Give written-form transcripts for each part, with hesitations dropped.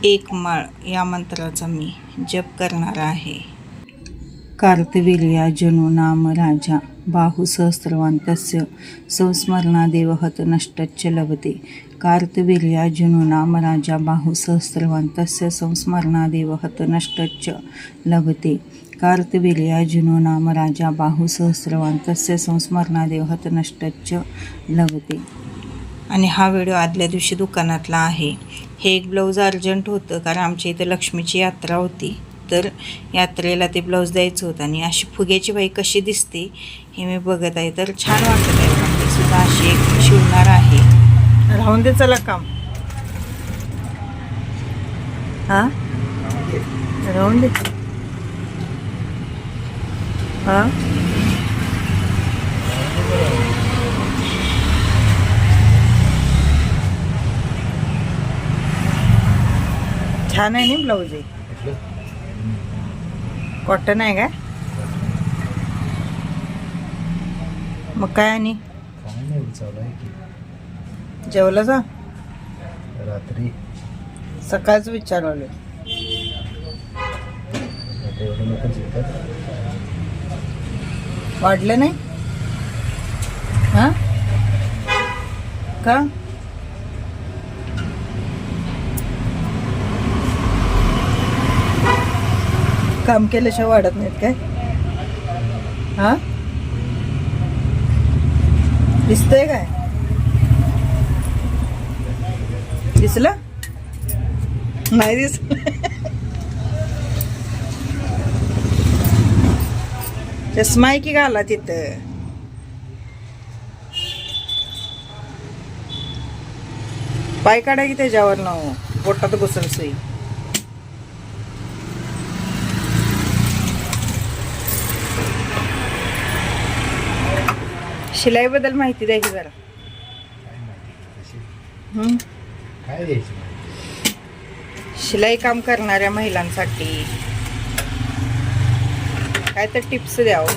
एक माळ या मंत्राचा मी जप करणार आहे. कार्तवीर्या जनु नाम राजा बाहु सहस्रवान्तस्य संस्मरणादेव हत नष्टच्च लभते. कार्तवीर्या जनु नाम राजा बाहु सहस्रवान्तस्य संस्मरणादेव हत नष्टच्च लभते. कार्तवीर्या जनु नाम राजा बाहु सहस्रवान्तस्य संस्मरणादेव हत नष्टच्च लभते. आणि हा व्हिडिओ आदल्या दिवशी दुकानातला आहे. हे एक ब्लाऊज अर्जंट होतं कारण आमच्या इथं लक्ष्मीची यात्रा होती, तर यात्रेला ते ब्लाऊज द्यायचं होतं. आणि अशी फुग्याची बाई कशी दिसते हे मी बघत आहे, तर छान वाटत आहे. पण मी सुद्धा अशी एक शिवणार आहे. राहून दे चला काम. हां राहून दे. हां छान आहे ना ब्लाऊज. आहे कॉटन आहे का? मग काय आणि जेवलं जा रात्री सकाळच विचारवलं. वाढलं नाही हां का? काम केल्याशिवाय वाढत नाहीत काय? हां दिसतंय काय? दिसलं नाही? दिसलं चष्मा आहे की घाला तिथं. पाय काढा की त्याच्यावर ना पोटात घुसल सुई. शिलाईबद्दल माहिती द्या की जरा. काय द्यायची? शिलाई काम करणाऱ्या महिलांसाठी काय तर टिप्स द्यावं.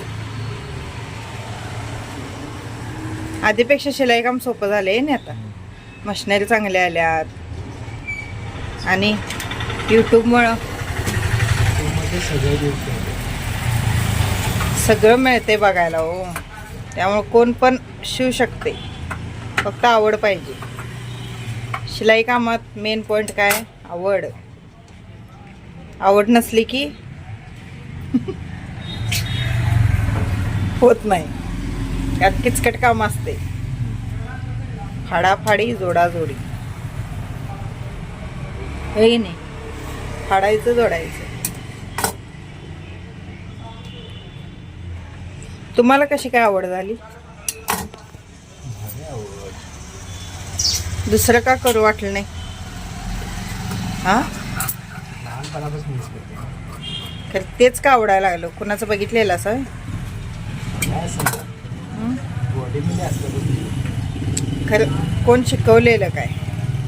आधीपेक्षा शिलाई काम सोपं झालंय ना आता. मशिनरी चांगल्या आल्यात आणि यूट्यूबमुळं सगळं मिळते बघायला. हो त्यामुळे कोण पण शिवू शकते, फक्त आवड पाहिजे. शिलाई कामात मेन पॉईंट काय? आवड. आवड नसली की होत नाही. त्यात किचकट काम असते, फाडाफाडी जोडाजोडी. हे नाही फाडायचं जोडायचं. तुम्हाला कशी काय आवड झाली? दुसरं का करू वाटलं नाही? हां खरं तेच का आवडायला लागलं? कुणाचं बघितलेलं असं? खरं कोण शिकवलेलं काय?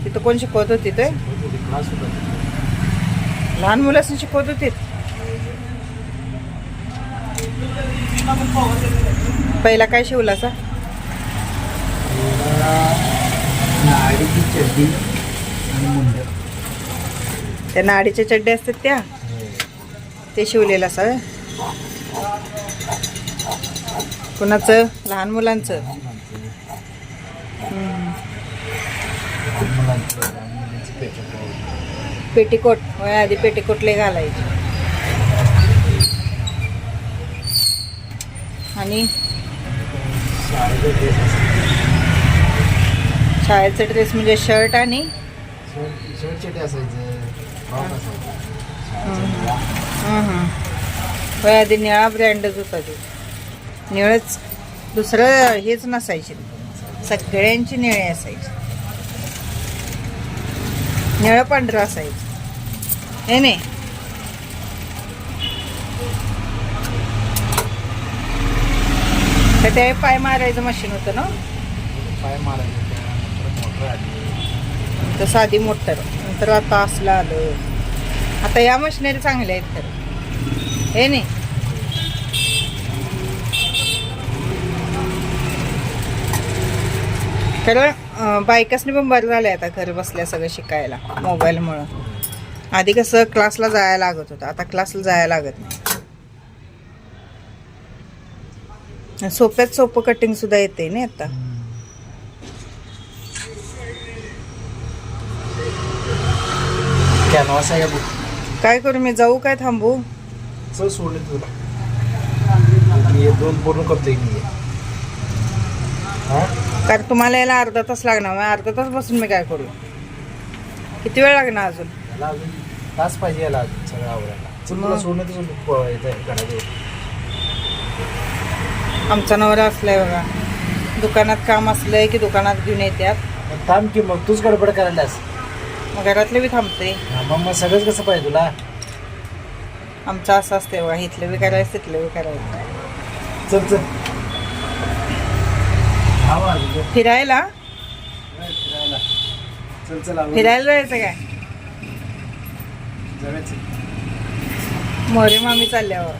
तिथं कोण शिकवत होती? ते लहान मुलांनी शिकवत होती. पहिला काय शिवला सा? नाडीची चड्डी आणि मुंड. त्या नाडीच्या चड्ड्या असतात त्या, ते शिवलेलं असं. कुणाचं? लहान मुलांचं. पेटीकोट. होय आधी पेटीकोटले घालायचे. आणि शाळेचा ड्रेस म्हणजे शर्ट आणि होय आधी निळा ब्रँडच होता. ते निळच, दुसरं हेच नसायचे. सगळ्यांची निळे असायची. निळं पांढरं असायचं हे नाही. तर ते पाय मारायचं मशीन होतं ना? पाय मारायचं मोटर आली. तर साधी मोटर. नंतर आता असलं आलं. आता या मशिनरी चांगल्या आहेत तर हे नाही. कारण बायकासनी पण बरं झालं आता घर बसल्या सगळं शिकायला मोबाईलमुळं. आधी कसं क्लासला जायला लागत होतं, आता क्लासला जायला लागत नाही. सोप्यात सोपं कटिंग सुद्धा येते ना आता. कॅनवास आहे का? काय करू मी, जाऊ काय थांबू? चल सोडले तुला, मी 2 पूर्ण करतोय मी. हा, कारण तुम्हाला यायला अर्धा तास लागणार, मग अर्धा तास बसून मी काय करू? किती वेळ लागणार अजून? मला अजून तास पाहिजे याला अजून सगळं आवरायला. चल तुला सोडलं तर येतं घरात. आमचा नवरा असलाय बघा, दुकानात काम असलंय की दुकानात घेऊन येतात. थांब की मग, तूच गडबड करायलास. मग घरातले बी थांबते. मग सगळंच कसं पाहिजे तुला? आमचं असं असते बघा, इथलं बी करायचं तिथलं बी करायचं. चल चल फिरायला चल चल फिरायला जायचं काय? मोरे मामी चालल्यावर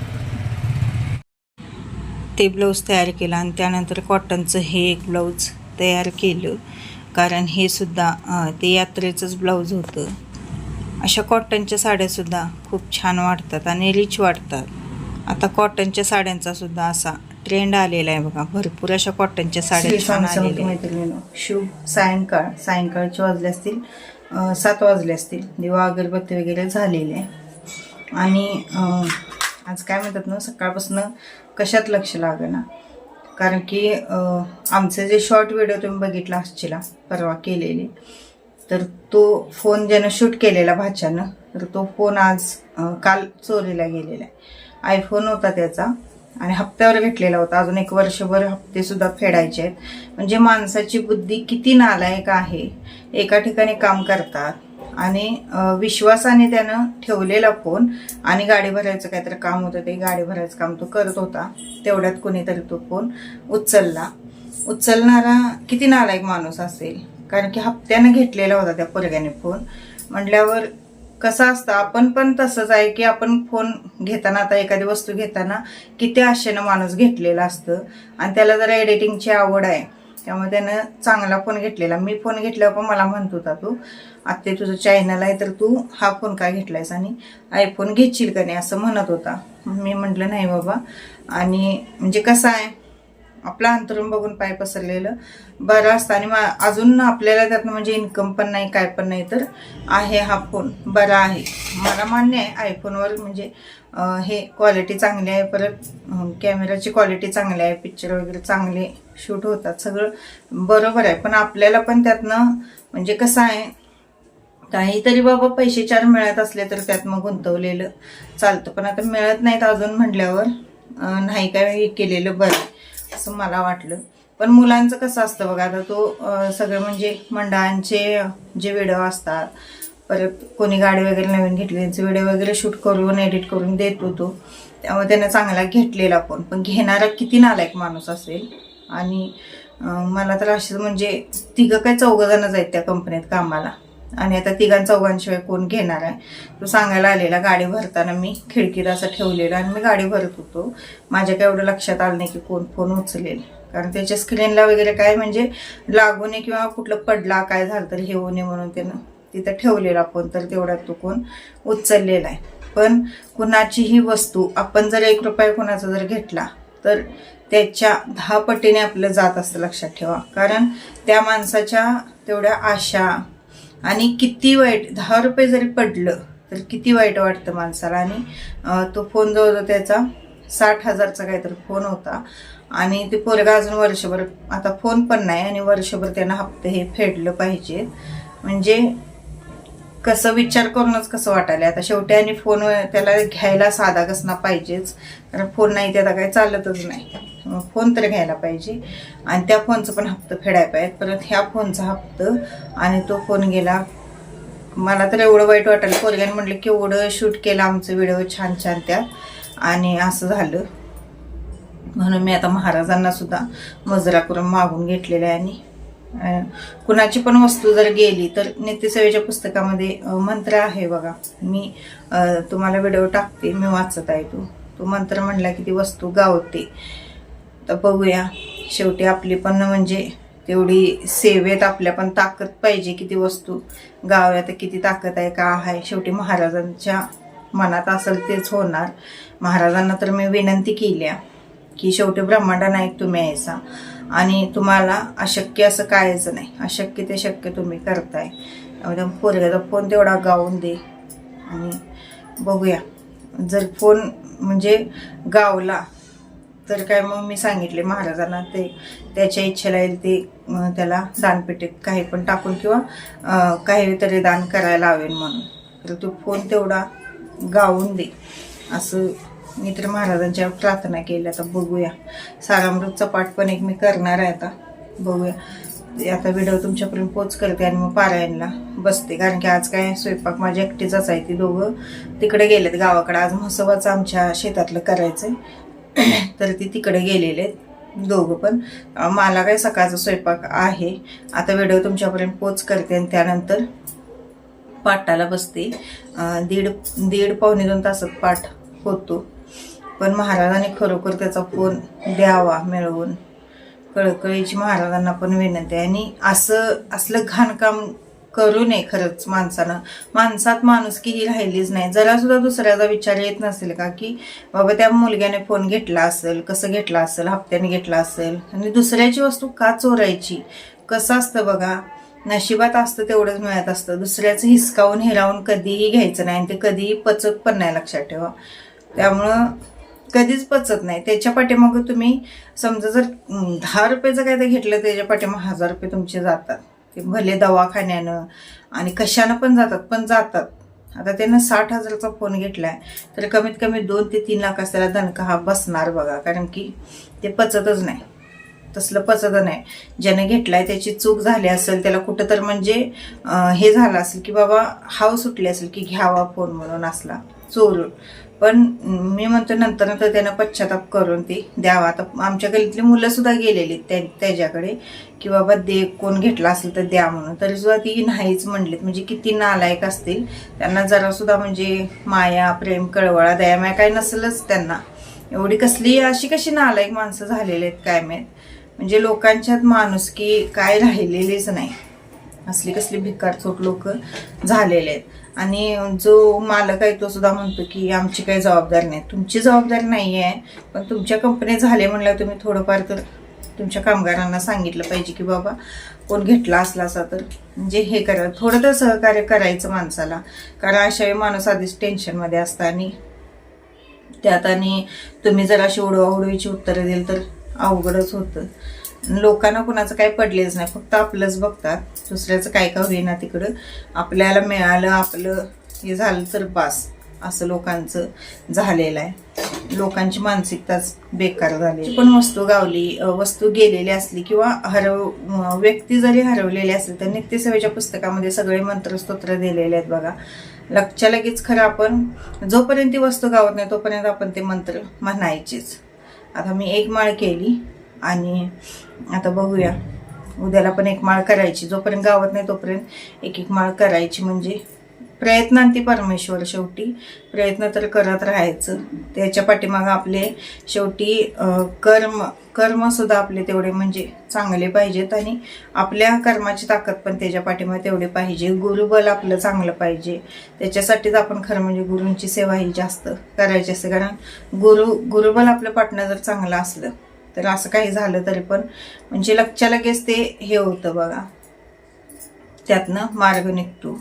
ते ब्लाऊज तयार केला आणि त्यानंतर कॉटनचं हे एक ब्लाऊज तयार केलं, कारण हे सुद्धा ते यात्रेचंच ब्लाऊज होतं. अशा कॉटनच्या साड्यासुद्धा खूप छान वाटतात आणि रिच वाटतात. आता कॉटनच्या साड्यांचा सुद्धा असा ट्रेंड आलेला आहे बघा, भरपूर अशा कॉटनच्या साड्या छान आलेल्या आहेत. शुभ सायंकाळचे वाजले असतील 7 वाजले असतील. दिवा अगरबत्ती वगैरे झालेले आहे. आणि आज काय म्हणतात ना, सकाळपासून कशात लक्ष लागेना, कारण की आमचे जे शॉर्ट व्हिडिओ तुम्ही बघितला असशीला परवा केलेले, तर तो फोन ज्यानं शूट केलेला भाच्यानं, तर तो फोन आज काल चोरीला गेलेला आहे. आयफोन होता त्याचा आणि हप्त्यावर घेतलेला होता. अजून 1 वर्षभर हप्ते सुद्धा फेडायचे आहेत. म्हणजे माणसाची बुद्धी किती नालायक आहे. एका ठिकाणी काम करतात आणि विश्वासाने त्यानं ठेवलेला फोन, आणि गाडी भरायचं काहीतरी काम होतं, ते गाडी भरायचं काम तो करत होता. तेवढ्यात कोणीतरी तो फोन उचलणारा किती नालायक माणूस असेल, कारण की हप्त्यानं घेतलेला होता त्या पोरग्याने फोन. म्हटल्यावर कसं असतं, आपण पण तसंच आहे की आपण फोन घेताना, आता एखादी वस्तू घेताना किती आशेनं माणूस घेतलेला असतं, आणि त्याला जरा एडिटिंगची आवड आहे, त्यामुळे त्यानं चांगला फोन घेतलेला. मी फोन घेतल्यावर पण मला म्हणत होता, तू आत्ते तुझं चॅनल आहे तर तू हा फोन का घेतलायस आणि आयफोन घेशील का नाही असं म्हणत होता. मी म्हटलं नाही बाबा. आणि म्हणजे कसं आहे, आपलं अंतरून बघून पाय पसरलेलं बरं असतं. आणि अजून आपल्याला त्यातनं म्हणजे इन्कम पण नाही, काय पण नाही, तर आहे हा फोन बरा आहे. मला मान्य आहे आयफोनवर म्हणजे हे क्वालिटी चांगली आहे, परत कॅमेराची क्वालिटी चांगली आहे, पिक्चर वगैरे चांगले शूट होतात, सगळं बरोबर आहे. पण आपल्याला पण त्यातनं म्हणजे कसं आहे, काहीतरी बाबा पैसे 4 मिळत असले तर त्यात मग गुंतवलेलं चालतं. पण आता मिळत नाहीत अजून म्हटल्यावर नाही काय केलेलं बरं असं मला वाटलं. पण मुलांचं कसं असतं बघा, आता तो सगळं म्हणजे मंडळांचे जे व्हिडिओ असतात, परत कोणी गाडी वगैरे नवीन घेतली त्यांचे व्हिडिओ वगैरे शूट करून एडिट करून देत होतो. त्यामुळे त्यानं चांगला घेतलेला फोन. पण घेणारा किती नालायक माणूस असेल. आणि मला तर असं म्हणजे 3 काय 4 जणच आहेत त्या कंपनीत कामाला, आणि आता 3-4शिवाय कोण घेणार आहे. तो सांगायला आलेला, गाडी भरताना मी खिडकीत असं ठेवलेलं आणि मी गाडी भरत होतो, माझ्या काय एवढं लक्षात आलं नाही की कोण फोन उचलेल, कारण त्याच्या स्क्रीनला वगैरे काय म्हणजे लागू नये किंवा कुठलं पडला काय झालं तर हे होऊ नये म्हणून त्यानं तिथं ठेवलेला फोन. तर तेवढ्यात तो कोण उचललेला आहे. पण कुणाचीही वस्तू आपण जर 1 रुपया कुणाचा जर घेतला तर त्याच्या 10 पटीने आपलं जात असतं, लक्षात ठेवा. कारण त्या माणसाच्या तेवढ्या आशा, आणि किती वाईट, 10 रुपये जरी पडलं तर किती वाईट वाटतं माणसाला. आणि तो फोन जवळ त्याचा 60,000चा काहीतरी फोन होता, आणि ते पोरगा अजून वर्षभर, आता फोन पण नाही आणि वर्षभर त्यानं हप्ते हे फेडलं पाहिजे. म्हणजे कसं विचार करूनच कसं वाटायला आता शेवटी. आणि फोन त्याला घ्यायला साधा कसना पाहिजेच, कारण फोन नाही त्याला काही चालतच नाही. फोन तर घ्यायला पाहिजे, आणि त्या फोनचं पण हप्ता फेडायला पाहिजे, परत ह्या फोनचा हप्ता, आणि तो फोन गेला. मला तर एवढं वाईट वाटायला. पोरग्याने म्हटलं की एवढं शूट केलं आमचं व्हिडिओ छान छान त्यात, आणि असं झालं. म्हणून मी आता महाराजांना सुद्धा मुजरा करून मागून घेतलेला आहे. आणि कुणाची पण वस्तू जर गेली तर नित्यसेवेच्या पुस्तकामध्ये मंत्र आहे बघा, मी तुम्हाला व्हिडिओ टाकते, मी वाचत आहे. तो मंत्र म्हणला की ती वस्तू गावते. तर बघूया, शेवटी आपली पण म्हणजे तेवढी सेवेत आपल्या पण ताकद पाहिजे. किती वस्तू गावात किती ताकद आहे का आहे. शेवटी महाराजांच्या मनात असेल तेच होणार. महाराजांना तर मी विनंती केली की शेवटी ब्रह्मांड नायक तुम्ही यायचा आणि तुम्हाला अशक्य असं कायच नाही. अशक्य ते शक्य तुम्ही करताय. त्यामुळे पोरग्याचा फोन तेवढा गाऊन दे आणि बघूया. जर फोन म्हणजे गावला तर काय मग मी सांगितले महाराजांना ते त्याच्या इच्छेला येईल ते त्याला दानपेटीत काही पण टाकून किंवा काहीतरी दान करायला लावेन म्हणून. तर तो फोन तेवढा गाऊन दे असं मी तर महाराजांच्या प्रार्थना केली. आता बघूया. सारामृतचा पाठ पण एक मी करणार आहे. आता बघूया. आता व्हिडिओ तुमच्यापर्यंत पोच करते आणि मग पारायणला बसते. कारण की आज काय स्वयंपाक माझ्या एकटीचाच आहे. ती दोघं तिकडे गेलेत गावाकडे. आज म्हसोबाचं आमच्या शेतातलं करायचंय तर ती तिकडे गेलेले आहेत दोघं पण. मला काय सकाळचा स्वयंपाक आहे. आता व्हिडिओ तुमच्यापर्यंत पोच करते आणि त्यानंतर पाठाला बसते. दीड पावणे 2 तासात पाठ होतो. पण महाराजांनी खरोखर त्याचा फोन द्यावा मिळवून. कळकळीची महाराजांना पण विनंती आहे. आणि असलं घाणकाम करू नये खरंच माणसानं. माणसात माणुसकी ही राहिलीच नाही. जरा सुद्धा दुसऱ्याचा विचार येत नसेल का की बाबा त्या मुलग्याने फोन घेतला असेल, कसं घेतला असेल, हप्त्याने घेतला असेल आणि दुसऱ्याची वस्तू का चोरायची. कसं असतं बघा, नशिबात असतं तेवढंच मिळत असतं. दुसऱ्याचं हिसकावून हिरावून कधीही घ्यायचं नाही आणि ते कधीही पचत पण नाही, लक्षात ठेवा. त्यामुळं कधीच पचत नाही. त्याच्या पाठीमागं तुम्ही समजा जर 10 रुपयाचं काय ते घेतलं त्याच्या पाठीमागं 1000 रुपये तुमचे जातात. ते भले दवाखान्यानं आणि कशानं पण जातात. आता त्यानं 60,000चा फोन घेतलाय तर कमीत कमी 2 ते 3 लाख त्याला दणका हा बसणार बघा. कारण की ते पचतच नाही. तसलं पचत नाही. ज्याने घेतलाय त्याची चूक झाली असेल, त्याला कुठं तर म्हणजे हे झालं असेल की बाबा हाव सुटली असेल की घ्यावा फोन म्हणून असला चोरून. पण मी म्हणतो नंतर त्यानं पश्चाताप करून ते द्यावा. आता आमच्या गल्लीतली मुलं सुद्धा गेलेली त्याच्याकडे की बाबा दे, कोण घेतला असेल तर द्या म्हणून. तरी सुद्धा ती नाहीच म्हणलीत. म्हणजे किती नालायक असतील. त्यांना जरा सुद्धा म्हणजे माया प्रेम कळवळा दयामाया काय नसेलच त्यांना. एवढी कसली अशी कशी नालायक माणसं झालेली आहेत काय माहीत. म्हणजे लोकांच्यात माणुसकी काय राहिलेलीच नाही. असली कसली भिकारचोट लोक झालेले आहेत. आणि जो मालक आहे तो सुद्धा म्हणतो की आमची काही जबाबदारी नाही. तुमची जबाबदारी नाही आहे, पण तुमच्या कंपनी झाले म्हणल्यावर तुम्ही थोडंफार तर तुमच्या कामगारांना सांगितलं पाहिजे की बाबा कोण घेतला असला असा तर म्हणजे हे करा, थोडं तर सहकार्य करायचं माणसाला. कारण अशा वेळी माणूस आधीच टेन्शनमध्ये असतं आणि त्यात आणि तुम्ही जर अशी उडवाउडवीची उत्तरं दिली तर अवघडच होतं. लोकांना कुणाचं काही पडलेच नाही. फक्त आपलंच बघतात. दुसऱ्याचं काय का होईना तिकडं. आपल्याला मिळालं, आपलं हे झालं तर बास असं लोकांचं झालेलं आहे. लोकांची मानसिकताच बेकार झाली. पण वस्तू गेलेली असली किंवा व्यक्ती जरी हरवलेली असली तर नित्यसेवेच्या पुस्तकामध्ये सगळे मंत्रस्तोत्र दिलेले आहेत बघा. लगेच खरं आपण जोपर्यंत ती वस्तू गावत नाही तोपर्यंत आपण ते मंत्र म्हणायचेच. आता मी 1 माळ केली आणि आता बघूया उद्याला पण 1 माळ करायची. जोपर्यंत गावत नाही तोपर्यंत 1 माळ करायची. म्हणजे प्रयत्नांती परमेश्वर. शेवटी प्रयत्न तर करत राहायचं. त्याच्या पाठीमागं आपले शेवटी कर्म सुद्धा आपले तेवढे म्हणजे चांगले पाहिजेत आणि आपल्या कर्माची ताकद पण त्याच्या पाठीमागे तेवढे पाहिजे. गुरुबल आपलं चांगलं पाहिजे. त्याच्यासाठीच आपण खरं म्हणजे गुरूंची सेवा ही जास्त करायची असते. कारण गुरुबल आपलं पाठणं जर चांगलं असलं तर असं काही झालं तरी पण म्हणजे लगेच ते हे होतं बघा, त्यातनं मार्ग निघतो.